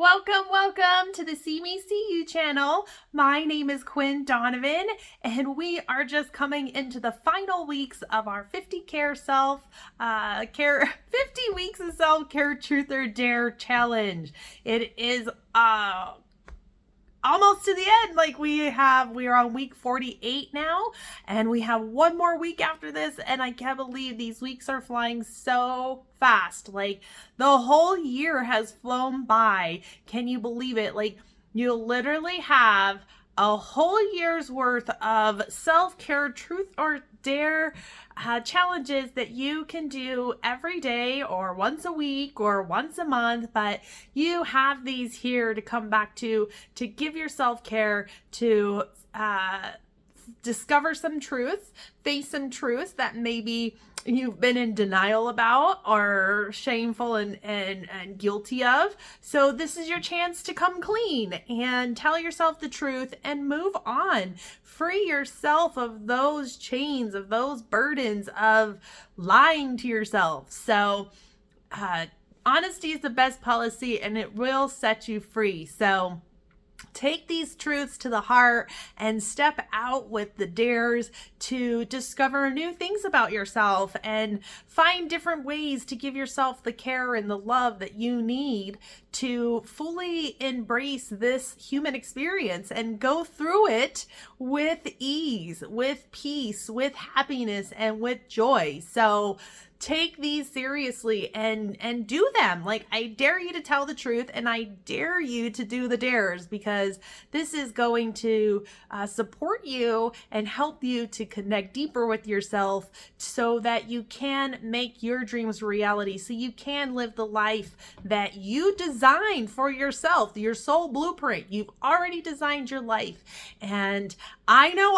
Welcome to the See Me See You channel. My name is Quinn Donovan, and we are just coming into the final weeks of our 50 weeks of self-care truth or dare challenge. It is almost to the end. We are on week 48 now, and we have one more week after this, and I can't believe these weeks are flying so fast. The whole year has flown by. Can you believe it? You literally have a whole year's worth of self-care truth or dare challenges that you can do every day or once a week or once a month, but you have these here to come back to give yourself care, to discover some truths, face some truths that maybe you've been in denial about or shameful and guilty of. So this is your chance to come clean and tell yourself the truth and move on. Free yourself of those chains, of those burdens of lying to yourself. So honesty is the best policy, and it will set you free. So take these truths to the heart and step out with the dares to discover new things about yourself and find different ways to give yourself the care and the love that you need to fully embrace this human experience and go through it with ease, with peace, with happiness, and with joy. So take these seriously and do them. I dare you to tell the truth, and I dare you to do the dares, because this is going to support you and help you to connect deeper with yourself so that you can make your dreams a reality, so you can live the life that you designed for yourself, your soul blueprint. You've already designed your life, and I know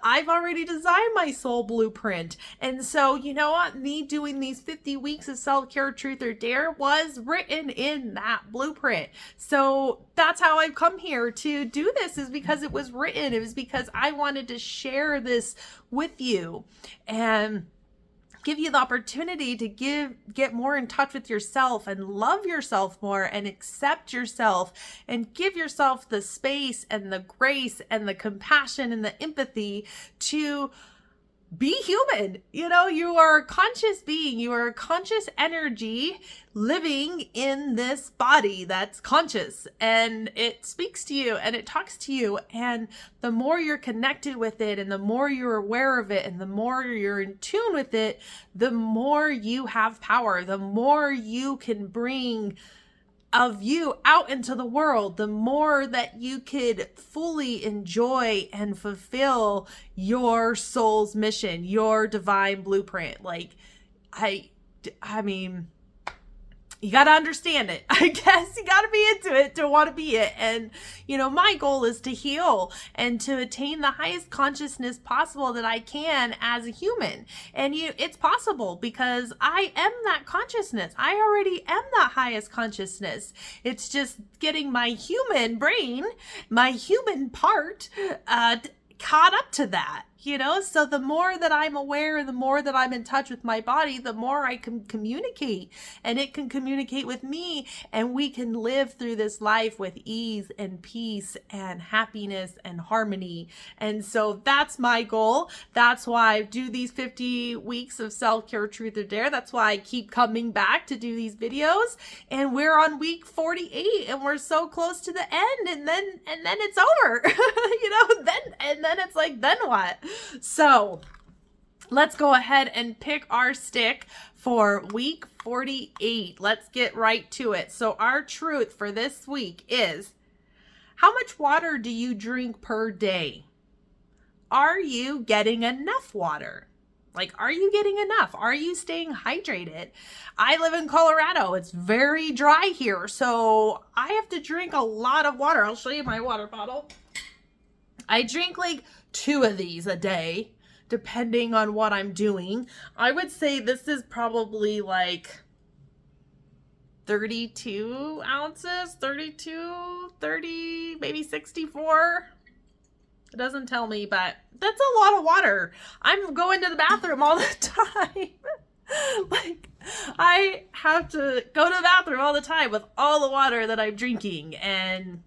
I've already designed my soul blueprint. And so, you know what? Me doing these 50 weeks of self-care truth or dare was written in that blueprint. So that's how I've come here to do this, is because it was written. It was because I wanted to share this with you and give you the opportunity to get more in touch with yourself and love yourself more and accept yourself and give yourself the space and the grace and the compassion and the empathy to be human. You are a conscious being. You are a conscious energy living in this body that's conscious, and it speaks to you and it talks to you. And the more you're connected with it, and the more you're aware of it, and the more you're in tune with it, the more you have power, the more you can bring of you out into the world, the more that you could fully enjoy and fulfill your soul's mission, your divine blueprint. I mean, you got to understand it. I guess you got to be into it to want to be it. And, my goal is to heal and to attain the highest consciousness possible that I can as a human. And it's possible, because I am that consciousness. I already am that highest consciousness. It's just getting my human brain, my human part, caught up to that. So the more that I'm aware, the more that I'm in touch with my body, the more I can communicate, and it can communicate with me, and we can live through this life with ease and peace and happiness and harmony. And so that's my goal. That's why I do these 50 weeks of self-care truth or dare. That's why I keep coming back to do these videos. And we're on week 48, and we're so close to the end, and then it's over. then it's then what? So let's go ahead and pick our stick for week 48. Let's get right to it. So our truth for this week is, how much water do you drink per day? Are you getting enough water? Are you getting enough? Are you staying hydrated? I live in Colorado. It's very dry here, so I have to drink a lot of water. I'll show you my water bottle. I drink 2 of these a day, depending on what I'm doing. I would say this is probably 32 ounces, 30, maybe 64. It doesn't tell me, but that's a lot of water. I'm going to the bathroom all the time. Like, I have to go to the bathroom all the time with all the water that I'm drinking, and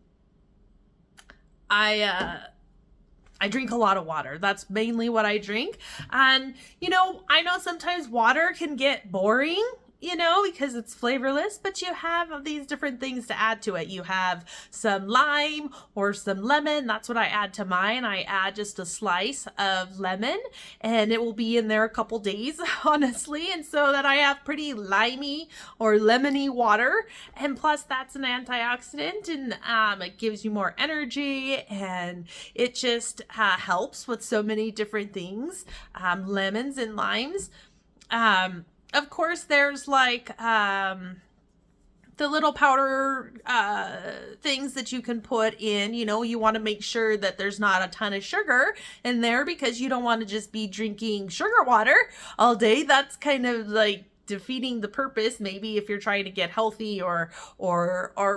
I drink a lot of water. That's mainly what I drink. And, I know sometimes water can get boring, because it's flavorless, but you have these different things to add to it. You have some lime or some lemon. That's what I add to mine. I add just a slice of lemon, and it will be in there a couple days, honestly. And so that I have pretty limey or lemony water. And plus that's an antioxidant, and it gives you more energy, and it just helps with so many different things, lemons and limes. Of course, there's like the little powder things that you can put in. You want to make sure that there's not a ton of sugar in there, because you don't want to just be drinking sugar water all day. That's kind of like defeating the purpose. Maybe if you're trying to get healthy or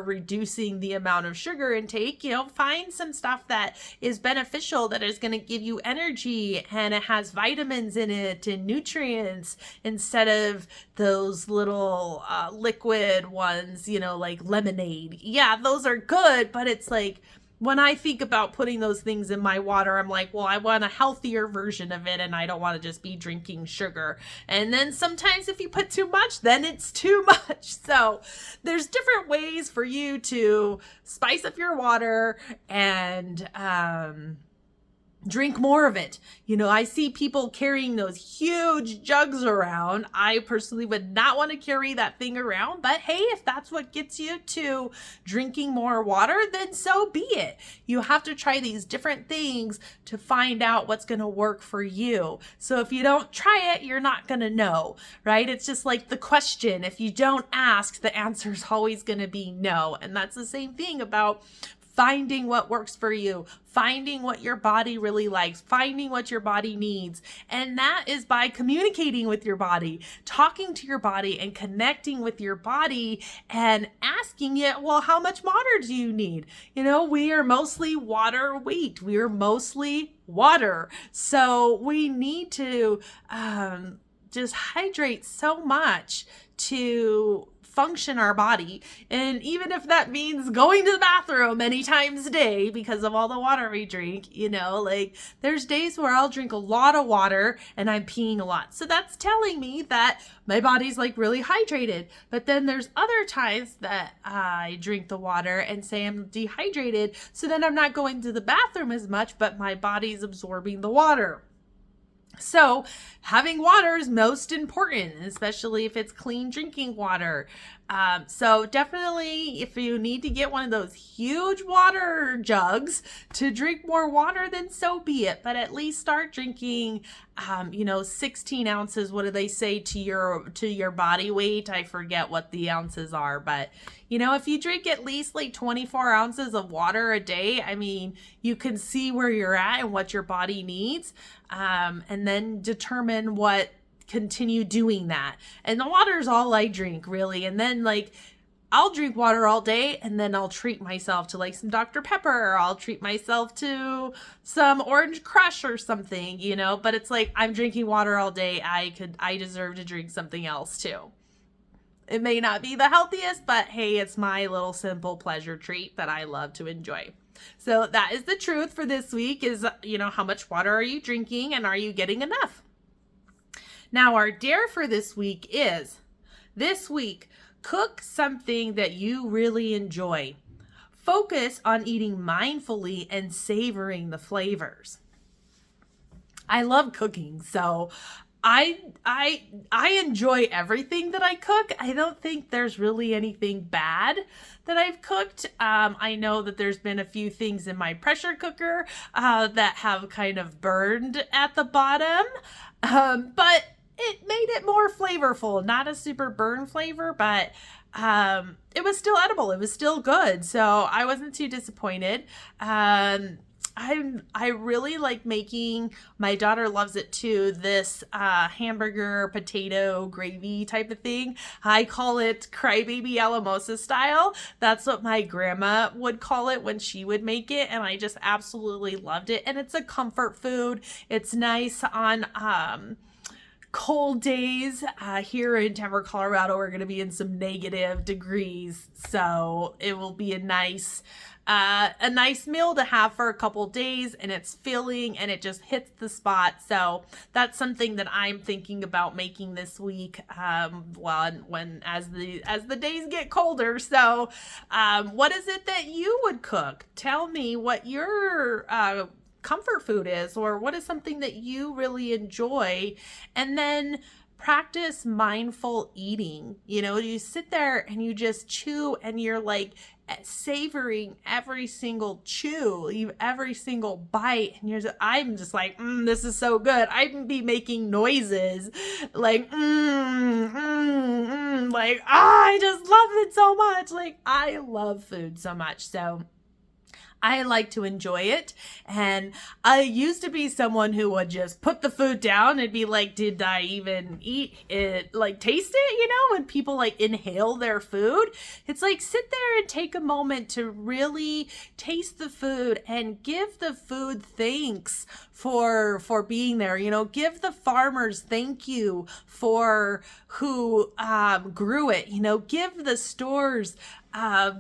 reducing the amount of sugar intake, find some stuff that is beneficial, that is going to give you energy, and it has vitamins in it and nutrients, instead of those little liquid ones, like lemonade. Yeah, those are good, but it's like, when I think about putting those things in my water, I'm like, well, I want a healthier version of it, and I don't want to just be drinking sugar. And then sometimes if you put too much, then it's too much. So there's different ways for you to spice up your water and drink more of it. I see people carrying those huge jugs around. I personally would not want to carry that thing around, but hey, if that's what gets you to drinking more water, then so be it. You have to try these different things to find out what's going to work for you. So if you don't try it, you're not going to know, right? It's just like the question. If you don't ask, the answer is always going to be no. And that's the same thing about finding what works for you, finding what your body really likes, finding what your body needs. And that is by communicating with your body, talking to your body and connecting with your body and asking it, well, how much water do you need? We are mostly water weight. We are mostly water. So we need to just hydrate so much to function our body. And even if that means going to the bathroom many times a day because of all the water we drink, like there's days where I'll drink a lot of water and I'm peeing a lot. So that's telling me that my body's like really hydrated. But then there's other times that I drink the water and say I'm dehydrated. So then I'm not going to the bathroom as much, but my body's absorbing the water. So having water is most important, especially if it's clean drinking water. So definitely, if you need to get one of those huge water jugs to drink more water, then so be it. But at least start drinking, 16 ounces. What do they say to your body weight? I forget what the ounces are, but if you drink at least like 24 ounces of water a day, I mean, you can see where you're at and what your body needs, and then determine what continue doing that. And the water is all I drink, really. And then like I'll drink water all day, and then I'll treat myself to like some Dr. Pepper, or I'll treat myself to some Orange Crush or something, but it's like, I'm drinking water all day. I deserve to drink something else too. It may not be the healthiest, but hey, it's my little simple pleasure treat that I love to enjoy. So that is the truth for this week is, how much water are you drinking, and are you getting enough? Now, our dare for this week is, this week, cook something that you really enjoy. Focus on eating mindfully and savoring the flavors. I love cooking, so I enjoy everything that I cook. I don't think there's really anything bad that I've cooked. I know that there's been a few things in my pressure cooker that have kind of burned at the bottom, but it made it more flavorful. Not a super burn flavor, but it was still edible. It was still good, so I wasn't too disappointed. I really like making, my daughter loves it too, this hamburger potato gravy type of thing. I call it crybaby alamosa style. That's what my grandma would call it when she would make it, and I just absolutely loved it. And it's a comfort food. It's nice on cold days. Here in Denver, Colorado, we're going to be in some negative degrees. So it will be a nice meal to have for a couple days, and it's filling and it just hits the spot. So that's something that I'm thinking about making this week. As the days get colder. So, what is it that you would cook? Tell me what your comfort food is, or what is something that you really enjoy, and then practice mindful eating. You sit there and you just chew, and you're like savoring every single chew, every single bite, and I'm just like, this is so good. I'd be making noises like like, I just love it so much. Like, I love food so much. So I like to enjoy it. And I used to be someone who would just put the food down and be like, did I even eat it? Like, taste it, when people like inhale their food. It's like, sit there and take a moment to really taste the food and give the food thanks for being there. Give the farmers thank you for who grew it. Give the stores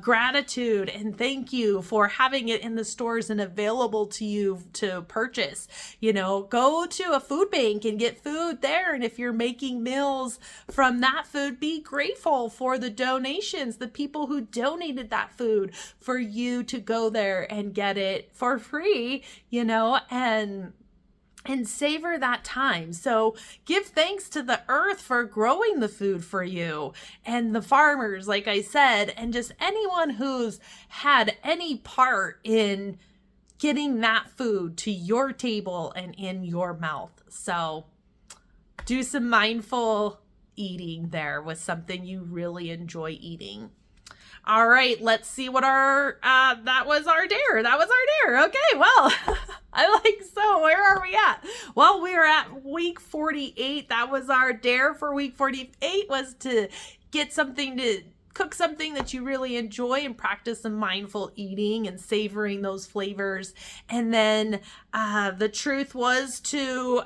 gratitude and thank you for having it in the stores and available to you to purchase. Go to a food bank and get food there. And if you're making meals from that food, be grateful for the donations, the people who donated that food for you to go there and get it for free, and savor that time. So give thanks to the earth for growing the food for you, and the farmers, like I said, and just anyone who's had any part in getting that food to your table and in your mouth. So do some mindful eating there with something you really enjoy eating. All right, let's see what that was our dare. Okay, well, where are we at? Well, we're at week 48. That was our dare for week 48, was to cook something that you really enjoy and practice some mindful eating and savoring those flavors. And then the truth was to,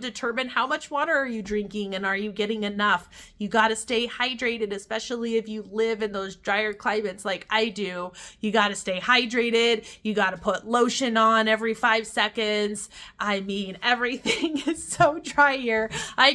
determine how much water are you drinking and are you getting enough? You got to stay hydrated, especially if you live in those drier climates like I do. You got to stay hydrated. You got to put lotion on every 5 seconds. I mean, everything is so dry here. I